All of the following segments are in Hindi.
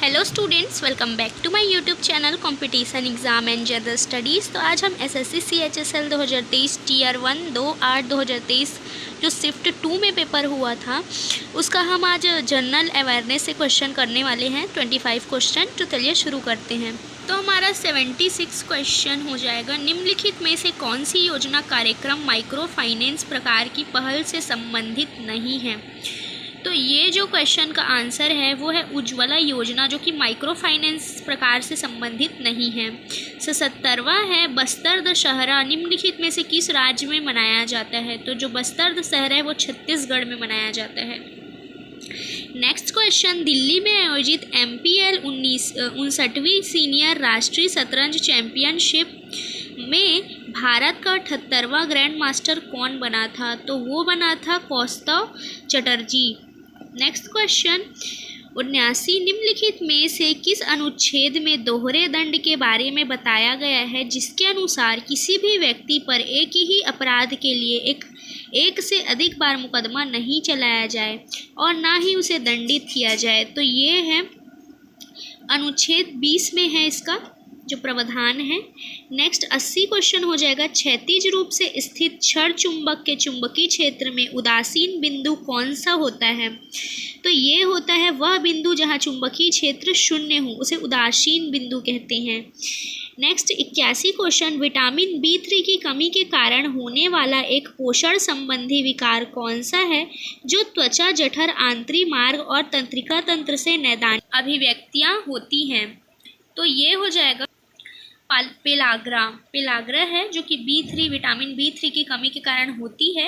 Hello students, welcome back to my YouTube channel competition exam and general studies. तो आज हम एसएससी CHSL 2023 टीयर 1 2/8/2023 जो शिफ्ट 2 में पेपर हुआ था उसका हम आज जनरल अवेयरनेस से क्वेश्चन करने वाले हैं 25 क्वेश्चन। तो चलिए शुरू करते हैं। तो हमारा 76 क्वेश्चन हो जाएगा। निम्नलिखित में से कौन सी योजना कार्यक्रम माइक्रो फाइनेंस प्रकार की पहल से संबंधित नहीं है? तो ये जो क्वेश्चन का आंसर है वो है उज्ज्वला योजना, जो कि माइक्रो फाइनेंस प्रकार से संबंधित नहीं है। 77वां है बस्तर दशहरा निम्नलिखित में से किस राज्य में मनाया जाता है? तो जो बस्तर दशहरा है वो छत्तीसगढ़ में मनाया जाता है। नेक्स्ट क्वेश्चन, दिल्ली में आयोजित MPL 59वीं सीनियर राष्ट्रीय शतरंज चैंपियनशिप में भारत का 78वां ग्रैंड मास्टर कौन बना था? तो वो बना था कौस्तव चटर्जी। नेक्स्ट क्वेश्चन, 79 निम्नलिखित में से किस अनुच्छेद में दोहरे दंड के बारे में बताया गया है जिसके अनुसार किसी भी व्यक्ति पर एक ही अपराध के लिए एक से अधिक बार मुकदमा नहीं चलाया जाए और ना ही उसे दंडित किया जाए? तो ये है अनुच्छेद 20 में है इसका जो प्रावधान है। नेक्स्ट 80 क्वेश्चन हो जाएगा। क्षैतिज रूप से स्थित क्षण चुंबक के चुंबकीय क्षेत्र में उदासीन बिंदु कौन सा होता है? तो ये होता है वह बिंदु जहाँ चुंबकीय क्षेत्र शून्य हो, उसे उदासीन बिंदु कहते हैं। नेक्स्ट 81 क्वेश्चन, विटामिन B3 की कमी के कारण होने वाला एक पोषण संबंधी विकार कौन सा है जो त्वचा, जठर, आंतरिक मार्ग और तंत्रिका तंत्र से नैदानिक अभिव्यक्तियाँ होती हैं? तो ये हो जाएगा पेलाग्रा है जो कि विटामिन B3 की कमी के कारण होती है।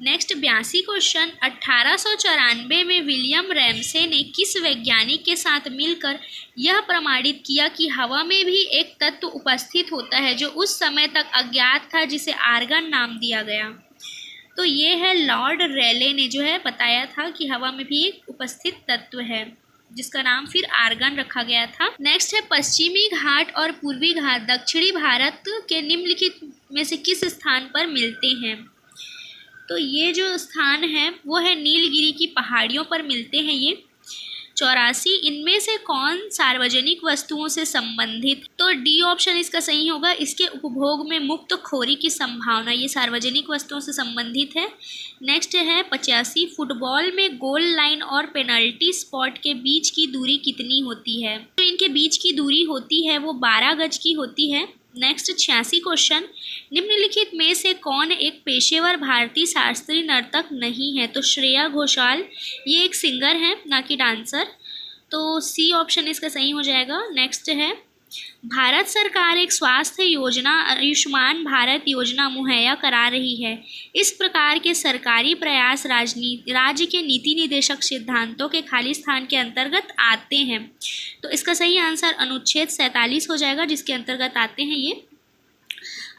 नेक्स्ट 82 क्वेश्चन, 1894 में विलियम रैमसे ने किस वैज्ञानिक के साथ मिलकर यह प्रमाणित किया कि हवा में भी एक तत्व उपस्थित होता है जो उस समय तक अज्ञात था, जिसे आर्गन नाम दिया गया? तो ये है लॉर्ड रेले ने जो है बताया था कि हवा में भी एक उपस्थित तत्व है जिसका नाम फिर आर्गन रखा गया था। नेक्स्ट है पश्चिमी घाट और पूर्वी घाट दक्षिणी भारत के निम्नलिखित में से किस स्थान पर मिलते हैं? तो ये जो स्थान है वो है नीलगिरी की पहाड़ियों पर मिलते हैं ये। 84 इनमें से कौन सार्वजनिक वस्तुओं से संबंधित? तो डी ऑप्शन इसका सही होगा। इसके उपभोग में मुक्त खोरी की संभावना, ये सार्वजनिक वस्तुओं से संबंधित है। नेक्स्ट है 85 फुटबॉल में गोल लाइन और पेनल्टी स्पॉट के बीच की दूरी कितनी होती है? तो इनके बीच की दूरी होती है वो 12 गज की होती है। नेक्स्ट 86 क्वेश्चन, निम्नलिखित में से कौन एक पेशेवर भारतीय शास्त्रीय नर्तक नहीं है? तो श्रेया घोषाल, ये एक सिंगर है ना कि डांसर। तो सी ऑप्शन इसका सही हो जाएगा। नेक्स्ट है भारत सरकार एक स्वास्थ्य योजना आयुष्मान भारत योजना मुहैया करा रही है। इस प्रकार के सरकारी प्रयास राज्य के नीति निदेशक सिद्धांतों के खाली स्थान के अंतर्गत आते हैं? तो इसका सही आंसर अनुच्छेद 47 हो जाएगा जिसके अंतर्गत आते हैं ये।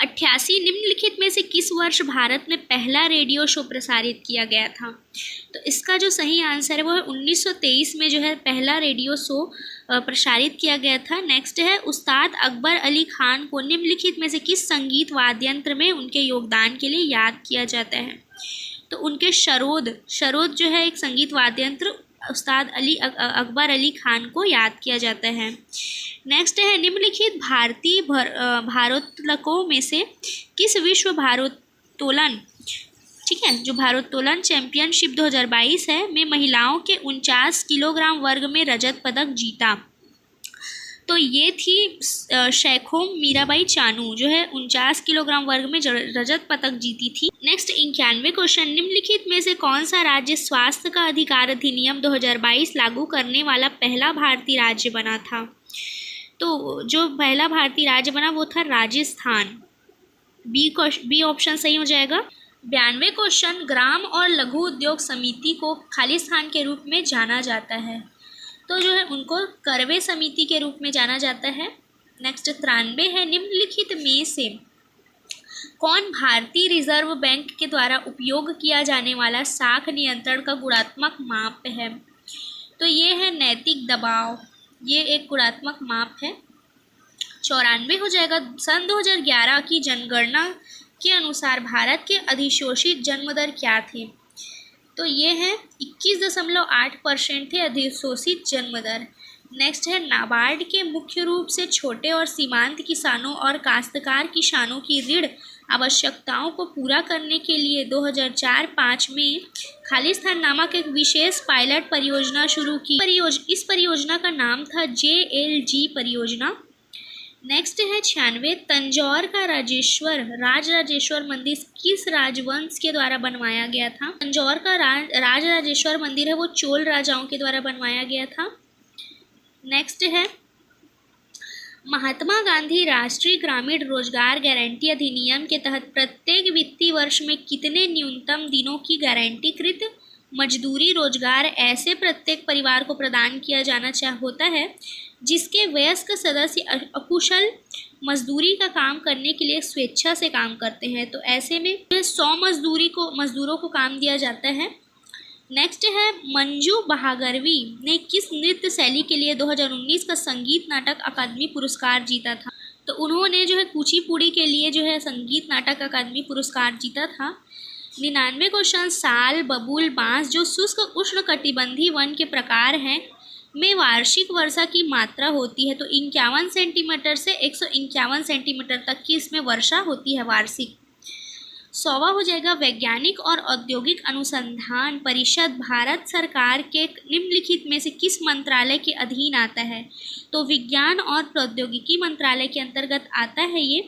88 निम्नलिखित में से किस वर्ष भारत में पहला रेडियो शो प्रसारित किया गया था? तो इसका जो सही आंसर है वो है 1923 में जो है पहला रेडियो शो प्रसारित किया गया था। नेक्स्ट है उस्ताद अकबर अली खान को निम्नलिखित में से किस संगीत वाद्ययंत्र में उनके योगदान के लिए याद किया जाता है? तो उनके शरोद जो है एक संगीत वाद्ययंत्र उस्ताद अकबर अली खान को याद किया जाता है। नेक्स्ट है निम्नलिखित भारतीय भारोत्तोलकों में से किस विश्व भारोत्तोलन, ठीक है, जो भारोत्तोलन चैंपियनशिप 2022 है में महिलाओं के 49 किलोग्राम वर्ग में रजत पदक जीता? तो ये थी शेखोम मीराबाई चानू जो है 49 किलोग्राम वर्ग में रजत पदक जीती थी। नेक्स्ट 91 क्वेश्चन, निम्नलिखित में से कौन सा राज्य स्वास्थ्य का अधिकार अधिनियम 2022 लागू करने वाला पहला भारतीय राज्य बना था? तो जो पहला भारतीय राज्य बना वो था राजस्थान। बी ऑप्शन सही हो जाएगा। 92 क्वेश्चन, ग्राम और लघु उद्योग समिति को खाली स्थान के रूप में जाना जाता है? तो जो है उनको करवे समिति के रूप में जाना जाता है। नेक्स्ट 93 है निम्नलिखित में से कौन भारतीय रिजर्व बैंक के द्वारा उपयोग किया जाने वाला साख नियंत्रण का गुणात्मक माप है? तो ये है नैतिक दबाव, ये एक गुणात्मक माप है। 94 हो जाएगा। सन 2011 की जनगणना के अनुसार भारत के अधिशोषित जन्म दर क्या थे? तो ये है 21.8% थे अधिशोषित जन्म दर। नेक्स्ट है नाबार्ड के मुख्य रूप से छोटे और सीमांत किसानों और काश्तकार किसानों की ऋण आवश्यकताओं को पूरा करने के लिए 2004-05 में खालिस्तान नामक एक विशेष पायलट परियोजना शुरू की। इस परियोजना का नाम था JLG परियोजना। नेक्स्ट है 96, तंजौर का राजराजेश्वर मंदिर किस राजवंश के द्वारा बनवाया गया था? तंजौर का राजराजेश्वर मंदिर है वो चोल राजाओं के द्वारा बनवाया गया था। नेक्स्ट है महात्मा गांधी राष्ट्रीय ग्रामीण रोजगार गारंटी अधिनियम के तहत प्रत्येक वित्तीय वर्ष में कितने न्यूनतम दिनों की गारंटीकृत मजदूरी रोजगार ऐसे प्रत्येक परिवार को प्रदान किया जाना होता है जिसके वयस्क सदस्य अकुशल मजदूरी का काम करने के लिए स्वेच्छा से काम करते हैं। तो ऐसे में 100 मजदूरों को काम दिया जाता है। नेक्स्ट है मंजू बहागरवी ने किस नृत्य शैली के लिए 2019 का संगीत नाटक अकादमी पुरस्कार जीता था? तो उन्होंने जो है कुचिपुड़ी के लिए जो है संगीत नाटक अकादमी पुरस्कार जीता था। 99 क्वेश्चन, साल, बबूल, बांस जो शुष्क उष्णकटिबंधीय वन के प्रकार हैं में वार्षिक वर्षा की मात्रा होती है। तो 51 सेंटीमीटर से 151 सेंटीमीटर तक की इसमें वर्षा होती है वार्षिक। 100वां हो जाएगा वैज्ञानिक और औद्योगिक अनुसंधान परिषद भारत सरकार के निम्नलिखित में से किस मंत्रालय के अधीन आता है? तो विज्ञान और प्रौद्योगिकी मंत्रालय के अंतर्गत आता है ये।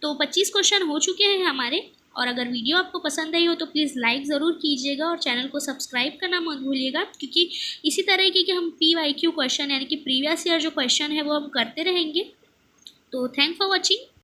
तो 25 क्वेश्चन हो चुके हैं हमारे। और अगर वीडियो आपको पसंद आई हो तो प्लीज़ लाइक ज़रूर कीजिएगा और चैनल को सब्सक्राइब करना मत भूलिएगा, क्योंकि इसी तरह के हम PYQ क्वेश्चन यानी कि प्रीवियस ईयर जो क्वेश्चन है वो हम करते रहेंगे। तो थैंक फॉर वॉचिंग।